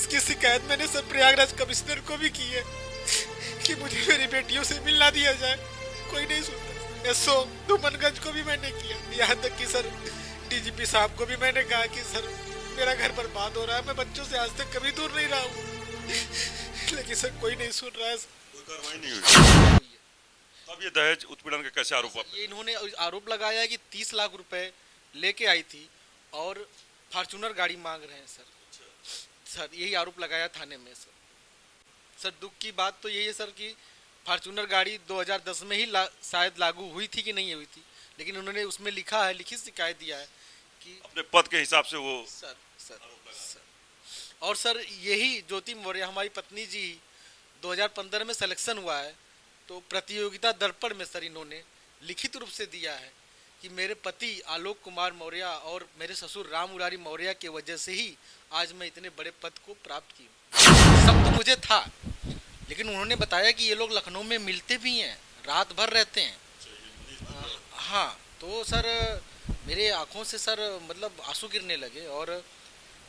इसकी शिकायत मैंने सर प्रयागराज कमिश्नर को भी की है कि मुझे मेरी बेटियों से मिलना दिया जाए, कोई नहीं सुनता। एसओ धूमनगंज को भी मैंने किया, यहाँ तक कि सर डीजीपी साहब को भी मैंने कहा कि सर मेरा घर बर्बाद हो रहा है, मैं बच्चों से आज तक कभी दूर नहीं रहा हूँ, लेकिन सर कोई नहीं सुन रहा है। कोई कार्रवाई नहीं हुई। अब ये दहेज उत्पीड़न का कैसे आरोप ये इन्होंने आरोप लगाया है कि 30 लाख रुपए लेके आई थी और फॉर्चूनर गाड़ी मांग रहे हैं सर यही आरोप लगाया थाने में सर दुख की बात तो यही है सर कि फॉर्चूनर गाड़ी 2010 में ही शायद लागू हुई थी कि नहीं हुई थी, लेकिन उन्होंने उसमें लिखा है, लिखित शिकायत दिया है कि अपने पद के हिसाब से वो सर और सर यही ज्योति मौर्य हमारी पत्नी जी 2015 में सिलेक्शन हुआ है, तो प्रतियोगिता दर्पण में सर इन्होंने लिखित रूप से दिया है कि मेरे पति आलोक कुमार मौर्य और मेरे ससुर राम मुरारी मौर्य की वजह से ही आज मैं इतने बड़े पद को प्राप्त की हूँ। सब तो मुझे था, लेकिन उन्होंने बताया कि ये लोग लखनऊ में मिलते भी हैं, रात भर रहते हैं। हाँ, तो सर मेरे आंखों से सर मतलब आंसू गिरने लगे और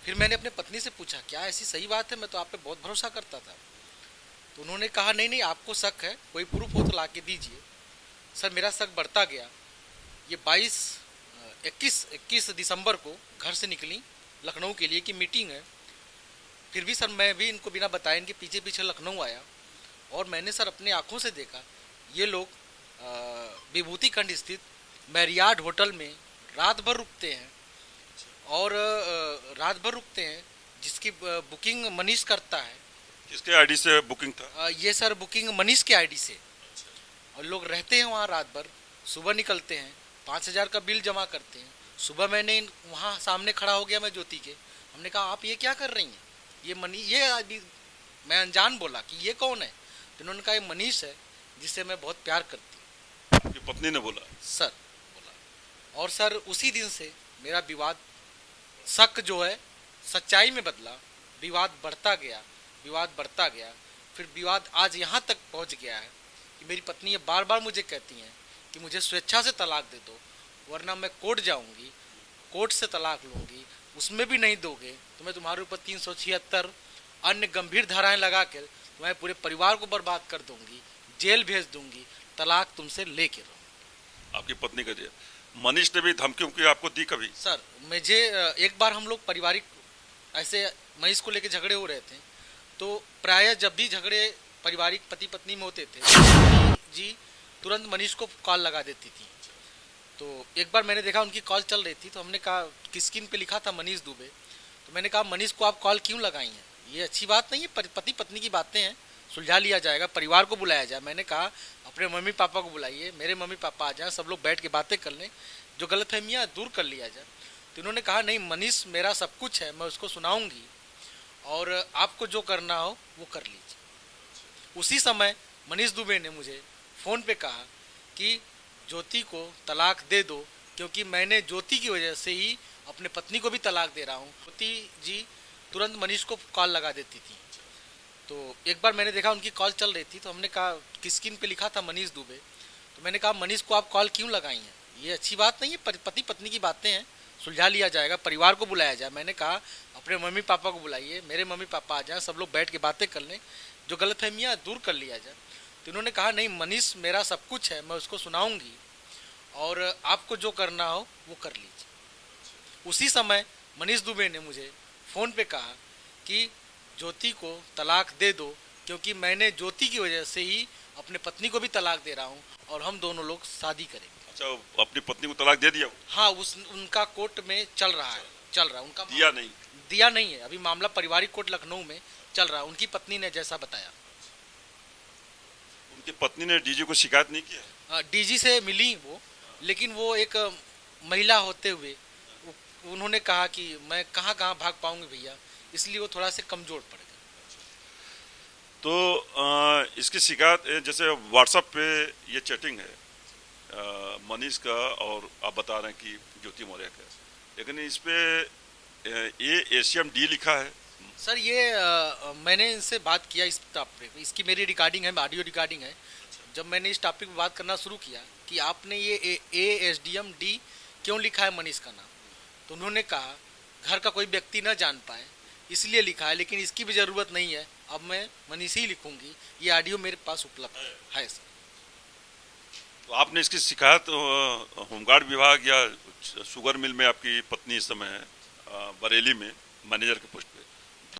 फिर मैंने अपने पत्नी से पूछा क्या ऐसी सही बात है, मैं तो आप पे बहुत भरोसा करता था। तो उन्होंने कहा नहीं आपको शक है, कोई प्रूफ हो तो ला के दीजिए। सर मेरा शक बढ़ता गया। ये 21 दिसंबर को घर से निकली लखनऊ के लिए कि मीटिंग है, फिर भी सर मैं भी इनको बिना बताए इनके पीछे पीछे लखनऊ आया और मैंने सर अपने आंखों से देखा ये लोग विभूति खंड स्थित मैरियाड होटल में रात भर रुकते हैं और जिसकी बुकिंग मनीष करता है। किसके आईडी से बुकिंग था? ये सर बुकिंग मनीष के आईडी से, और लोग रहते हैं वहाँ रात भर, सुबह निकलते हैं, 5,000 का बिल जमा करते हैं। सुबह मैंने वहाँ सामने खड़ा हो गया मैं ज्योति के, हमने कहा आप ये क्या कर रही हैं, ये आदमी, मैं अनजान बोला कि ये कौन है, तो उन्होंने कहा ये मनीष है जिससे मैं बहुत प्यार करती हूँ। आपकी पत्नी ने बोला? सर बोला। और सर उसी दिन से मेरा विवाद, शक जो है सच्चाई में बदला, विवाद बढ़ता गया, फिर विवाद आज यहाँ तक पहुँच गया है कि मेरी पत्नी ये बार बार मुझे कहती हैं कि मुझे स्वेच्छा से तलाक दे दो, वरना मैं कोर्ट जाऊंगी, कोर्ट से तलाक लूंगी, उसमें भी नहीं दोगे तो मैं तुम्हारे ऊपर 376 अन्य गंभीर धाराएं लगा कर तुम्हारे पूरे परिवार को बर्बाद कर दूंगी, जेल भेज दूंगी, तलाक तुमसे लेके रहूंगी। आपकी पत्नी का दिया? मनीष ने भी धमकी आपको दी कभी? सर मुझे एक बार हम लोग पारिवारिक ऐसे मनीष को लेके झगड़े हो रहे थे, तो प्रायः जब भी झगड़े पारिवारिक पति पत्नी में होते थे जी तुरंत मनीष को कॉल लगा देती थी। तो एक बार मैंने देखा उनकी कॉल चल रही थी, तो हमने कहा किसकिन पे लिखा था मनीष दुबे, तो मैंने कहा मनीष को आप कॉल क्यों लगाई हैं, ये अच्छी बात नहीं है, पति पत्नी की बातें हैं, सुलझा लिया जाएगा, परिवार को बुलाया जाए। मैंने कहा अपने मम्मी पापा को बुलाइए, मेरे मम्मी पापा आ जाएं, सब लोग बैठ के बातें कर लें, जो गलतफहमियाँ दूर कर लिया जाए। तो इन्होंने कहा नहीं मनीष मेरा सब कुछ है, मैं उसको सुनाऊंगी और आपको जो करना हो वो कर लीजिए। उसी समय मनीष दुबे ने मुझे फ़ोन पे कहा कि ज्योति को तलाक दे दो, क्योंकि मैंने ज्योति की वजह से ही अपने पत्नी को भी तलाक दे रहा हूँ। ज्योति जी तुरंत मनीष को कॉल लगा देती थी। तो एक बार मैंने देखा उनकी कॉल चल रही थी, तो हमने कहा किसकिन पे लिखा था मनीष दुबे, तो मैंने कहा मनीष को आप कॉल क्यों लगाई हैं, ये अच्छी बात नहीं है, पति पत्नी की बातें हैं, सुलझा लिया जाएगा, परिवार को बुलाया जाए। मैंने कहा अपने मम्मी पापा को बुलाइए, मेरे मम्मी पापा आ जाएं, सब लोग बैठ के बातें कर लें, जो गलतफहमियाँ दूर कर लिया जाए। तो इन्होंने कहा नहीं मनीष मेरा सब कुछ है, मैं उसको सुनाऊंगी और आपको जो करना हो वो कर लीजिए। उसी समय मनीष दुबे ने मुझे फ़ोन पे कहा कि ज्योति को तलाक दे दो, क्योंकि मैंने ज्योति की वजह से ही अपने पत्नी को भी तलाक दे रहा हूँ और हम दोनों लोग शादी करेंगे। अच्छा, अपनी पत्नी को तलाक दे दिया? हाँ, उनका कोर्ट में चल रहा है उनका। दिया नहीं है, अभी मामला पारिवारिक कोर्ट लखनऊ में चल रहा है। उनकी पत्नी ने जैसा बताया। उनकी पत्नी ने डीजी को शिकायत नहीं किया? डीजी से मिली वो, लेकिन वो एक महिला होते हुए उन्होंने कहा कि मैं कहाँ भाग पाऊंगी भैया, इसलिए वो थोड़ा से कमजोर पड़ गए। तो इसकी शिकायत जैसे व्हाट्सएप पे ये चैटिंग है मनीष का और आप बता रहे हैं कि ज्योति मौर्य का, लेकिन इस पे ये ACM-D लिखा है। सर ये मैंने इनसे बात किया इस टॉपिक पे, इसकी मेरी रिकॉर्डिंग है, ऑडियो रिकॉर्डिंग है। जब मैंने इस टॉपिक पे बात करना शुरू किया कि आपने ये ASDM-D क्यों लिखा है मनीष का नाम, तो उन्होंने कहा घर का कोई व्यक्ति न जान पाए, इसलिए लिखा है, लेकिन इसकी भी ज़रूरत नहीं है। अब मैं मनीष ही लिखूंगी। ये ऑडियो मेरे पास उपलब्ध है सर। तो आपने इसकी शिकायत होमगार्ड विभाग या शुगर मिल में, आपकी पत्नी इस समय है बरेली में मैनेजर के पोस्ट पे,